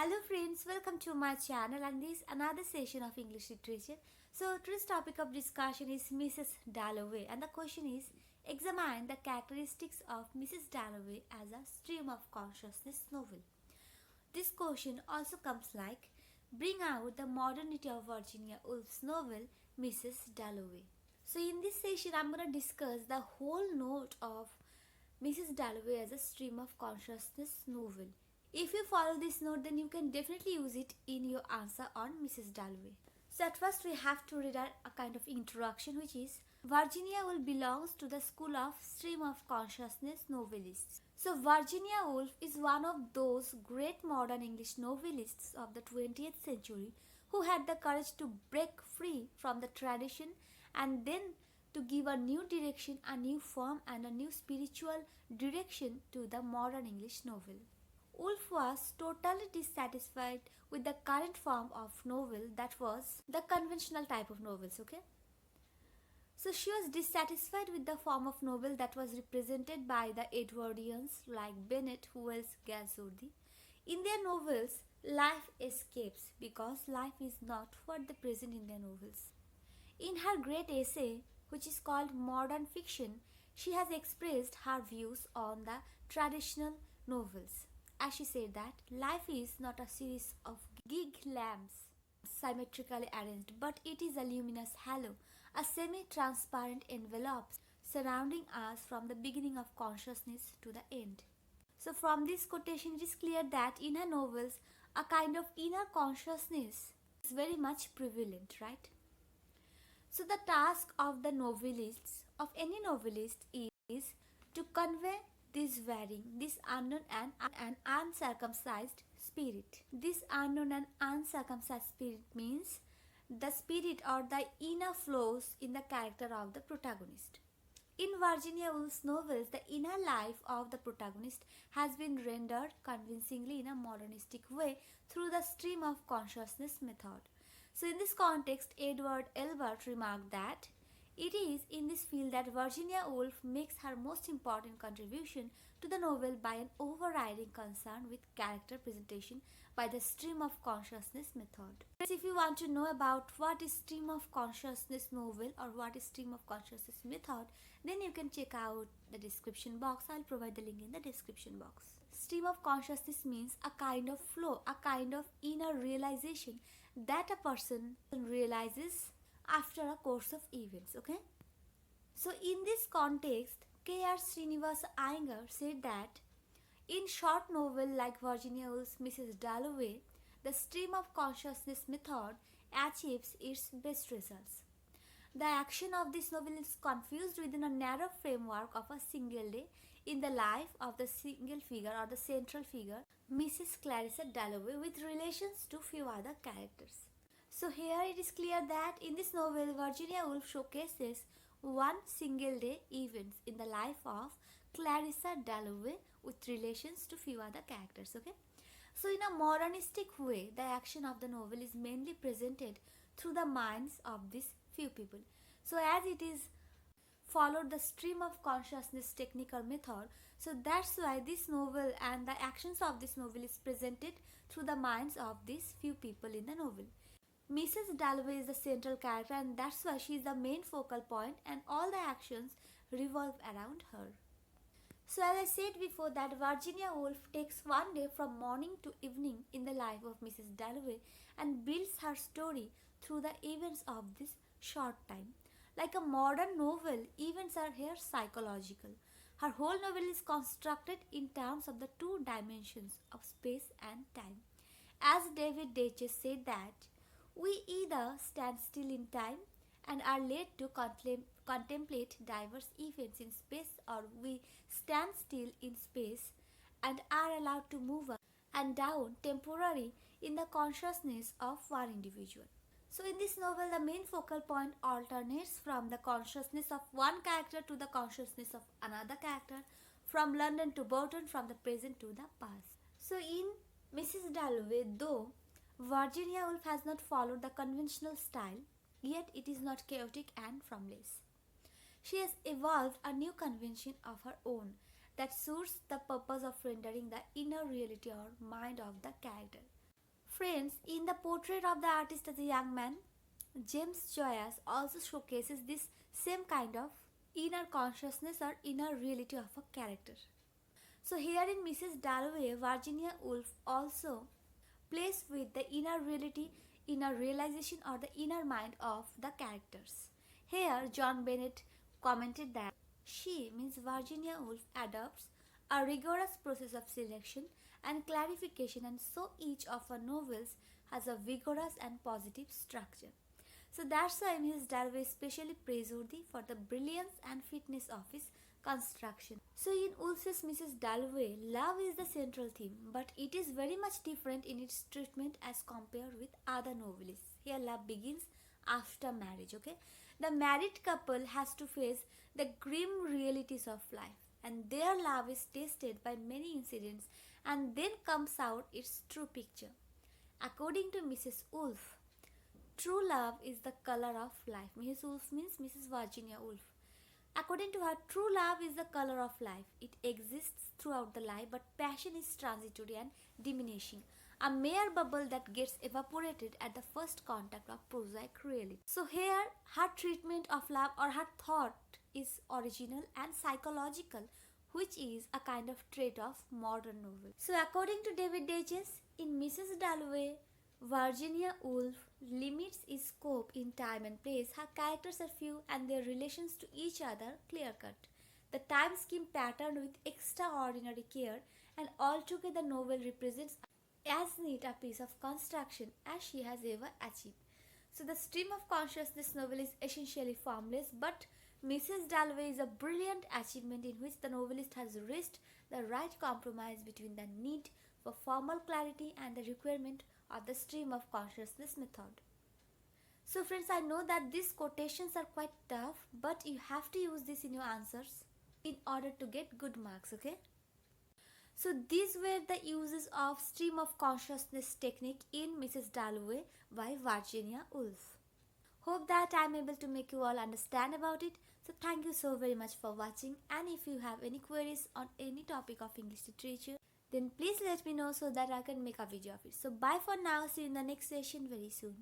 Hello friends, welcome to my channel and this another session of English literature. So today's topic of discussion is Mrs. Dalloway and the question is examine the characteristics of Mrs. Dalloway as a stream of consciousness novel. This question also comes like bring out the modernity of Virginia Woolf's novel Mrs. Dalloway. So in this session I'm going to discuss the whole note of Mrs. Dalloway as a stream of consciousness novel. If you follow this note, then you can definitely use it in your answer on Mrs. Dalloway. So at first we have to read a kind of introduction, which is Virginia Woolf belongs to the school of stream of consciousness novelists. So Virginia Woolf is one of those great modern English novelists of the 20th century who had the courage to break free from the tradition and then to give a new direction, a new form and a new spiritual direction to the modern English novel. Woolf was totally dissatisfied with the current form of novel, that was the conventional type of novels, okay? So she was dissatisfied with the form of novel that was represented by the Edwardians like Bennet, Wells, Galsworthy. In their novels, life escapes because life is not what they present in their novels. In her great essay, which is called Modern Fiction, she has expressed her views on the traditional novels. As she said that life is not a series of gig lamps symmetrically arranged, but it is a luminous halo, a semi-transparent envelope surrounding us from the beginning of consciousness to the end. So from this quotation it is clear that in her novels a kind of inner consciousness is very much prevalent, right? So the task of the novelists, of any novelist, is to convey this varying, this unknown and uncircumcised spirit. This unknown and uncircumcised spirit means the spirit or the inner flows in the character of the protagonist. In Virginia Woolf's novels, the inner life of the protagonist has been rendered convincingly in a modernistic way through the stream of consciousness method. So in this context, Edward Elbert remarked that it is in this field that Virginia Woolf makes her most important contribution to the novel by an overriding concern with character presentation by the stream of consciousness method. If you want to know about what is stream of consciousness novel or what is stream of consciousness method, then you can check out the description box. I'll provide the link in the description box. Stream of consciousness means a kind of flow, a kind of inner realization that a person realizes after a course of events, okay? So in this context, K.R. Srinivasa Iyengar said that in short novel like Virginia Woolf's Mrs. Dalloway, the stream of consciousness method achieves its best results. The action of this novel is confused within a narrow framework of a single day in the life of the single figure or the central figure, Mrs. Clarissa Dalloway, with relations to few other characters. So here it is clear that in this novel, Virginia Woolf showcases one single day events in the life of Clarissa Dalloway with relations to few other characters, okay? So in a modernistic way, the action of the novel is mainly presented through the minds of these few people. So as it is followed the stream of consciousness technical method, so that's why this novel and the actions of this novel is presented through the minds of these few people in the novel. Mrs. Dalloway is the central character and that's why she is the main focal point and all the actions revolve around her. So as I said before that Virginia Woolf takes one day from morning to evening in the life of Mrs. Dalloway and builds her story through the events of this short time. Like a modern novel, events are here psychological. Her whole novel is constructed in terms of the two dimensions of space and time. As David Deutsch said that we either stand still in time and are led to contemplate diverse events in space, or we stand still in space and are allowed to move up and down temporarily in the consciousness of one individual. So in this novel, the main focal point alternates from the consciousness of one character to the consciousness of another character, from London to Burton, from the present to the past. So in Mrs. Dalloway, though Virginia Woolf has not followed the conventional style, yet it is not chaotic and formless. She has evolved a new convention of her own that suits the purpose of rendering the inner reality or mind of the character. Friends, in the portrait of the artist as a young man, James Joyce also showcases this same kind of inner consciousness or inner reality of a character. So here in Mrs. Dalloway, Virginia Woolf also plays with the inner reality, inner realization or the inner mind of the characters. Here John Bennett commented that she means Virginia Woolf adopts a rigorous process of selection and clarification, and so each of her novels has a vigorous and positive structure. So that's why Mrs. Dalloway is especially praiseworthy for the brilliance and fitness of his construction. So in Woolf's Mrs. Dalloway, love is the central theme, but it is very much different in its treatment as compared with other novelists. Here love begins after marriage, okay? The married couple has to face the grim realities of life, and their love is tested by many incidents, and then comes out its true picture. According to Mrs. Woolf, true love is the color of life. Mrs. Woolf means Mrs. Virginia Woolf. According to her, true love is the color of life. It exists throughout the life, but passion is transitory and diminishing. A mere bubble that gets evaporated at the first contact of prosaic reality. So here, her treatment of love or her thought is original and psychological, which is a kind of trait of modern novel. So according to David Dages, in Mrs. Dalloway, Virginia Woolf limits its scope in time and place. Her characters are few and their relations to each other clear-cut. The time scheme patterned with extraordinary care, and altogether the novel represents as neat a piece of construction as she has ever achieved. So the stream of consciousness novel is essentially formless, but Mrs. Dalloway is a brilliant achievement in which the novelist has reached the right compromise between the need for formal clarity and the requirement of the stream of consciousness method. So friends, I know that these quotations are quite tough, but you have to use this in your answers in order to get good marks, okay? So these were the uses of stream of consciousness technique in Mrs. Dalloway by Virginia Woolf. Hope that I am able to make you all understand about it. So thank you so very much for watching, and if you have any queries on any topic of English literature, then please let me know so that I can make a video of it. So bye for now. See you in the next session very soon.